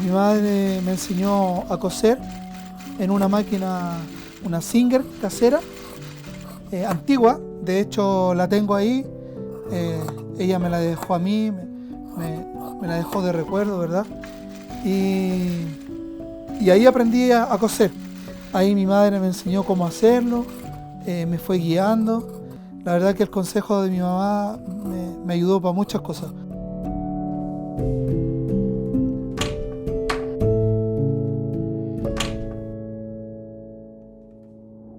Mi madre me enseñó a coser en una máquina, una Singer casera, antigua. De hecho la tengo ahí. Ella me la dejó a mí, me la dejó de recuerdo, ¿verdad? Y ahí aprendí a coser. Ahí mi madre me enseñó cómo hacerlo, me fue guiando. La verdad que el consejo de mi mamá me ayudó para muchas cosas.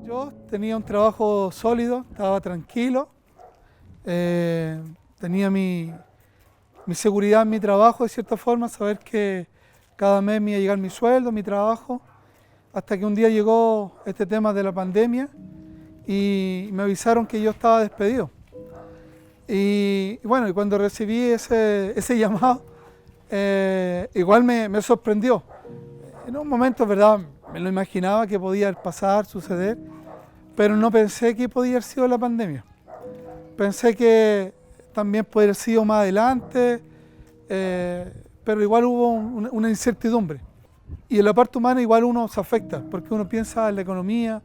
Yo tenía un trabajo sólido, estaba tranquilo, tenía mi seguridad en mi trabajo, de cierta forma, saber que cada mes me iba a llegar mi sueldo, mi trabajo, hasta que un día llegó este tema de la pandemia y me avisaron que yo estaba despedido. Y bueno, y cuando recibí ese llamado, igual me sorprendió. En un momento, ¿verdad? Me lo imaginaba que podía pasar, suceder, pero no pensé que podía haber sido la pandemia. Pensé que también podría haber sido más adelante, pero igual hubo una incertidumbre. Y en la parte humana igual uno se afecta, porque uno piensa en la economía,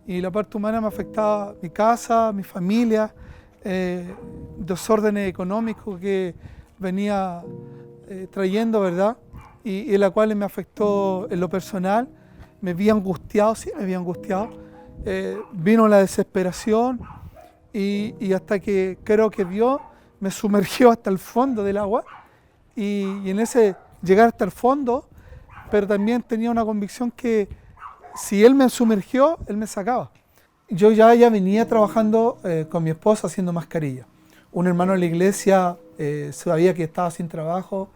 y la parte humana me afectaba mi casa, mi familia, desórdenes económicos que venía trayendo, ¿verdad? Y en la cual me afectó en lo personal, me vi angustiado, sí, me vi angustiado. Vino la desesperación y hasta que creo que Dios me sumergió hasta el fondo del agua y en ese llegar hasta el fondo, pero también tenía una convicción que si Él me sumergió, Él me sacaba. Yo ya venía trabajando con mi esposa haciendo mascarillas. Un hermano de la iglesia sabía que estaba sin trabajo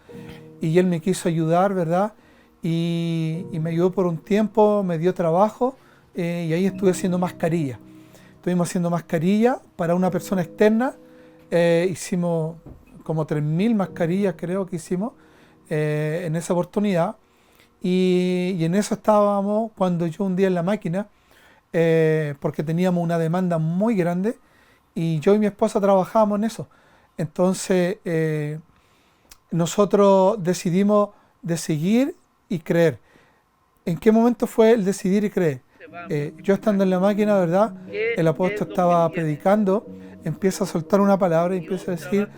y él me quiso ayudar, ¿verdad? Y me ayudó por un tiempo, me dio trabajo y ahí estuve haciendo mascarillas. Estuvimos haciendo mascarillas para una persona externa. Hicimos como 3.000 mascarillas, creo que hicimos en esa oportunidad. Y en eso estábamos cuando yo un día en la máquina, porque teníamos una demanda muy grande y yo y mi esposa trabajábamos en eso. Entonces nosotros decidimos de seguir y creer. ¿En qué momento fue el decidir y creer? Yo estando en la máquina, ¿verdad? El apóstol estaba predicando, empieza a soltar una palabra y empieza a decir,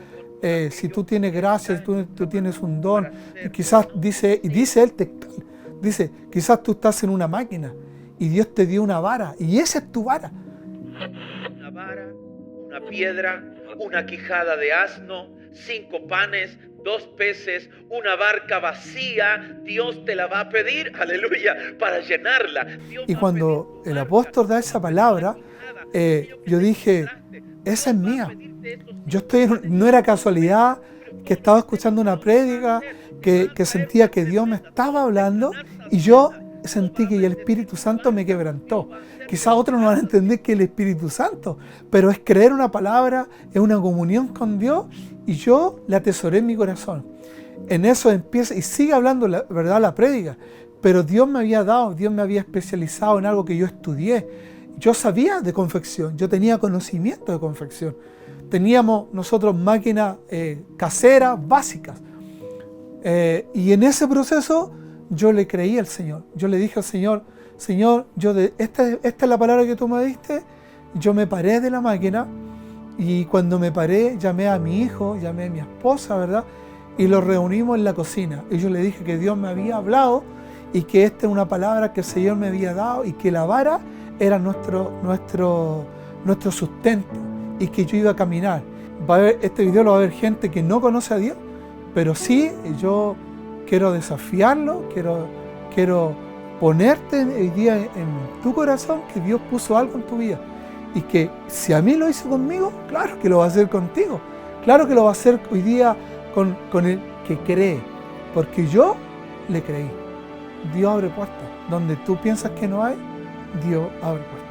si tú tienes gracia, si tú tienes un don, y quizás dice él textual, dice, quizás tú estás en una máquina y Dios te dio una vara y esa es tu vara. Una vara, una piedra, una quijada de asno, 5 panes, 2 peces, una barca vacía, Dios te la va a pedir, aleluya, para llenarla. Y cuando el apóstol da esa palabra, yo dije, esa es mía. No era casualidad que estaba escuchando una prédica, que sentía que Dios me estaba hablando y yo sentí que el Espíritu Santo me quebrantó. Quizás otros no van a entender que es el Espíritu Santo, pero es creer una palabra, es una comunión con Dios y yo la atesoré en mi corazón. En eso empieza y sigue hablando la prédica, pero Dios me había especializado en algo que yo estudié. Yo sabía de confección, yo tenía conocimiento de confección. Teníamos nosotros máquinas caseras básicas. Y en ese proceso yo le creí al Señor. Yo le dije al Señor, Señor, esta es la palabra que tú me diste. Yo me paré de la máquina y cuando me paré llamé a mi hijo, llamé a mi esposa, ¿verdad? Y los reunimos en la cocina. Y yo le dije que Dios me había hablado y que esta es una palabra que el Señor me había dado y que la vara era nuestro sustento y que yo iba a caminar. Este video lo va a ver gente que no conoce a Dios, pero sí yo quiero desafiarlo, quiero ponerte hoy día en tu corazón que Dios puso algo en tu vida y que si a mí lo hizo conmigo, claro que lo va a hacer contigo, claro que lo va a hacer hoy día con el que cree, porque yo le creí. Dios abre puertas, donde tú piensas que no hay, Dios abre puertas.